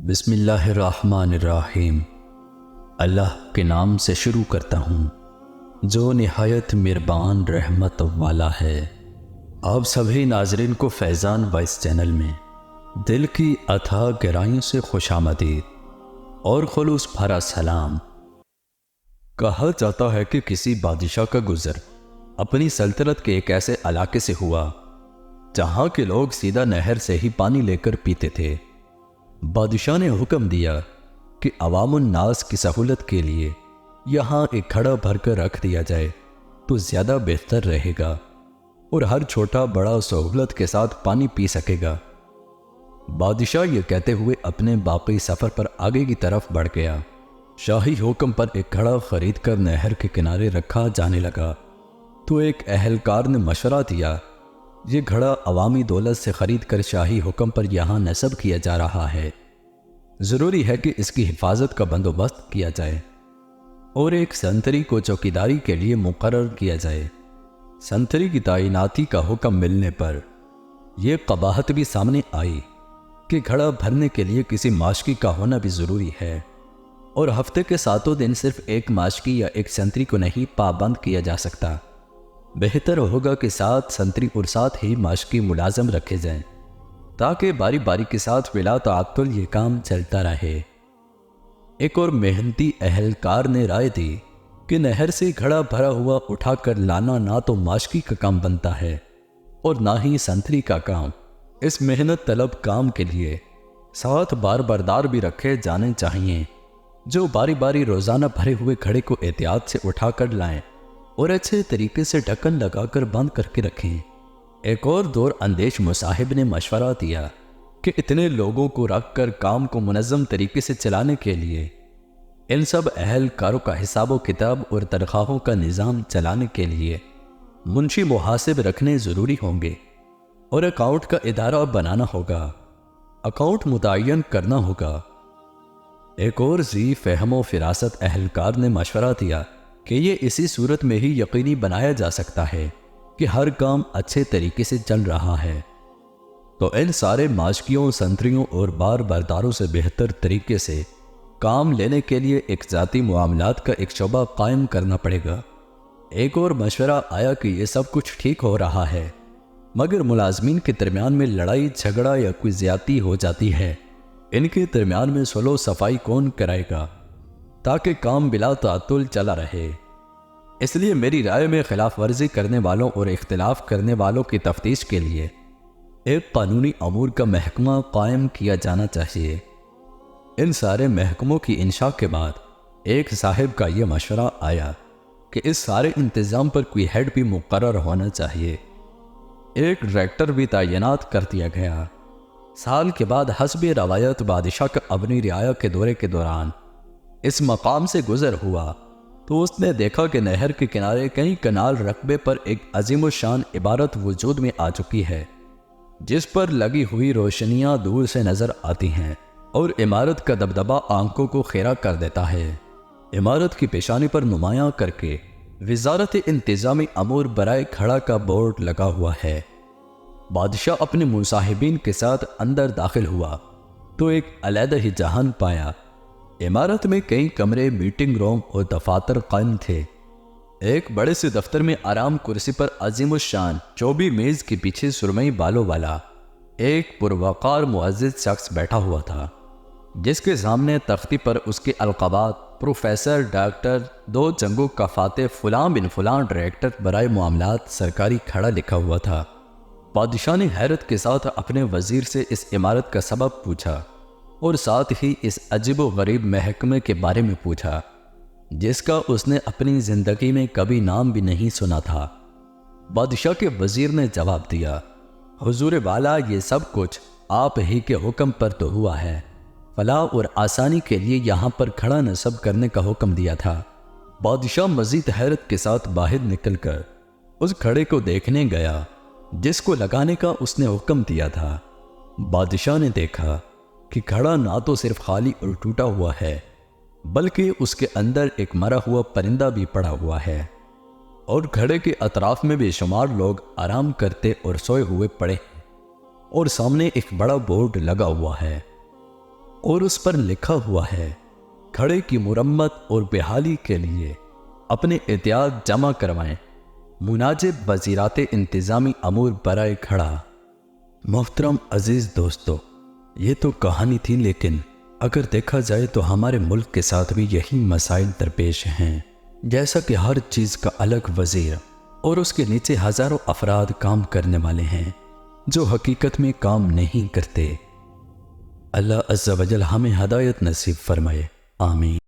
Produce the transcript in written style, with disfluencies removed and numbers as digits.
بسم اللہ الرحمن الرحیم۔ اللہ کے نام سے شروع کرتا ہوں جو نہایت مہربان رحمت والا ہے۔ آپ سبھی ناظرین کو فیضان وائس چینل میں دل کی اتھاہ گہرائیوں سے خوش آمدید اور خلوص بھرا سلام۔ کہا جاتا ہے کہ کسی بادشاہ کا گزر اپنی سلطنت کے ایک ایسے علاقے سے ہوا جہاں کے لوگ سیدھا نہر سے ہی پانی لے کر پیتے تھے۔ بادشاہ نے حکم دیا کہ عوام الناس کی سہولت کے لیے یہاں ایک گھڑا بھر کر رکھ دیا جائے تو زیادہ بہتر رہے گا اور ہر چھوٹا بڑا سہولت کے ساتھ پانی پی سکے گا۔ بادشاہ یہ کہتے ہوئے اپنے باقی سفر پر آگے کی طرف بڑھ گیا۔ شاہی حکم پر ایک گھڑا خرید کر نہر کے کنارے رکھا جانے لگا تو ایک اہلکار نے مشورہ دیا، یہ گھڑا عوامی دولت سے خرید کر شاہی حکم پر یہاں نصب کیا جا رہا ہے، ضروری ہے کہ اس کی حفاظت کا بندوبست کیا جائے اور ایک سنتری کو چوکیداری کے لیے مقرر کیا جائے۔ سنتری کی تعیناتی کا حکم ملنے پر یہ قباحت بھی سامنے آئی کہ گھڑا بھرنے کے لیے کسی ماشکی کا ہونا بھی ضروری ہے اور ہفتے کے 7 دن صرف ایک ماشکی یا ایک سنتری کو نہیں پابند کیا جا سکتا۔ بہتر ہوگا کہ 7 سنتری اور 7 ہی ماشکی ملازم رکھے جائیں تاکہ باری باری کے ساتھ بلا تعطل یہ کام چلتا رہے۔ ایک اور محنتی اہلکار نے رائے دی کہ نہر سے گھڑا بھرا ہوا اٹھا کر لانا نہ تو ماشکی کا کام بنتا ہے اور نہ ہی سنتری کا کام۔ اس محنت طلب کام کے لیے 7 بار بردار بھی رکھے جانے چاہیے جو باری باری روزانہ بھرے ہوئے گھڑے کو احتیاط سے اٹھا کر لائیں اور اچھے طریقے سے ڈھکن لگا کر بند کر کے رکھیں۔ ایک اور دور اندیش مصاحب نے مشورہ دیا کہ اتنے لوگوں کو رکھ کر کام کو منظم طریقے سے چلانے کے لیے ان سب اہلکاروں کا حساب و کتاب اور تنخواہوں کا نظام چلانے کے لیے منشی محاسب رکھنے ضروری ہوں گے اور اکاؤنٹ کا ادارہ بنانا ہوگا، اکاؤنٹ متعین کرنا ہوگا۔ ایک اور ذی فہم و فراست اہلکار نے مشورہ دیا کہ یہ اسی صورت میں ہی یقینی بنایا جا سکتا ہے کہ ہر کام اچھے طریقے سے چل رہا ہے تو ان سارے ماشکیوں، سنتریوں اور بار برداروں سے بہتر طریقے سے کام لینے کے لیے ایک ذاتی معاملات کا ایک شعبہ قائم کرنا پڑے گا۔ ایک اور مشورہ آیا کہ یہ سب کچھ ٹھیک ہو رہا ہے مگر ملازمین کے درمیان میں لڑائی جھگڑا یا کوئی زیادتی ہو جاتی ہے، ان کے درمیان میں صلح و صفائی کون کرائے گا تاکہ کام بلا تعطل چلا رہے؟ اس لیے میری رائے میں خلاف ورزی کرنے والوں اور اختلاف کرنے والوں کی تفتیش کے لیے ایک قانونی امور کا محکمہ قائم کیا جانا چاہیے۔ ان سارے محکموں کی انشاء کے بعد ایک صاحب کا یہ مشورہ آیا کہ اس سارے انتظام پر کوئی ہیڈ بھی مقرر ہونا چاہیے۔ ایک ڈائریکٹر بھی تعینات کر دیا گیا۔ سال کے بعد حسب روایت بادشاہ کا اپنی رعایا کے دورے کے دوران اس مقام سے گزر ہوا تو اس نے دیکھا کہ نہر کے کنارے کئی کنال رقبے پر ایک عظیم الشان عبارت وجود میں آ چکی ہے جس پر لگی ہوئی روشنیاں دور سے نظر آتی ہیں اور عمارت کا دبدبہ آنکھوں کو خیرہ کر دیتا ہے۔ عمارت کی پیشانی پر نمایاں کر کے وزارت انتظامی امور برائے کھڑا کا بورڈ لگا ہوا ہے۔ بادشاہ اپنے مصاحبین کے ساتھ اندر داخل ہوا تو ایک علیحدہ ہی جہان پایا۔ عمارت میں کئی کمرے، میٹنگ روم اور دفاتر قائم تھے۔ ایک بڑے سے دفتر میں آرام کرسی پر عظیم الشان چوبی میز کے پیچھے سرمئی بالوں والا ایک پروقار معزز شخص بیٹھا ہوا تھا جس کے سامنے تختی پر اس کے القابات پروفیسر، ڈاکٹر، 2 جنگوں کا فاتح فلاں بن فلاں ڈائریکٹر برائے معاملات سرکاری کھڑا لکھا ہوا تھا۔ بادشاہ نے حیرت کے ساتھ اپنے وزیر سے اس عمارت کا سبب پوچھا اور ساتھ ہی اس عجیب و غریب محکمے کے بارے میں پوچھا جس کا اس نے اپنی زندگی میں کبھی نام بھی نہیں سنا تھا۔ بادشاہ کے وزیر نے جواب دیا، حضور والا، یہ سب کچھ آپ ہی کے حکم پر تو ہوا ہے، فلاح اور آسانی کے لیے یہاں پر کھڑا نصب کرنے کا حکم دیا تھا۔ بادشاہ مزید حیرت کے ساتھ باہر نکل کر اس کھڑے کو دیکھنے گیا جس کو لگانے کا اس نے حکم دیا تھا۔ بادشاہ نے دیکھا کہ کھڑا نہ تو صرف خالی اور ٹوٹا ہوا ہے بلکہ اس کے اندر ایک مرا ہوا پرندہ بھی پڑا ہوا ہے اور گھڑے کے اطراف میں بے شمار لوگ آرام کرتے اور سوئے ہوئے پڑے اور سامنے ایک بڑا بورڈ لگا ہوا ہے اور اس پر لکھا ہوا ہے کھڑے کی مرمت اور بحالی کے لیے اپنے احتیاط جمع کروائیں۔ مناجب وزیرات انتظامی امور برائے کھڑا۔ محترم عزیز دوستو، یہ تو کہانی تھی، لیکن اگر دیکھا جائے تو ہمارے ملک کے ساتھ بھی یہی مسائل درپیش ہیں، جیسا کہ ہر چیز کا الگ وزیر اور اس کے نیچے ہزاروں افراد کام کرنے والے ہیں جو حقیقت میں کام نہیں کرتے۔ اللہ عز و جل ہمیں ہدایت نصیب فرمائے، آمین۔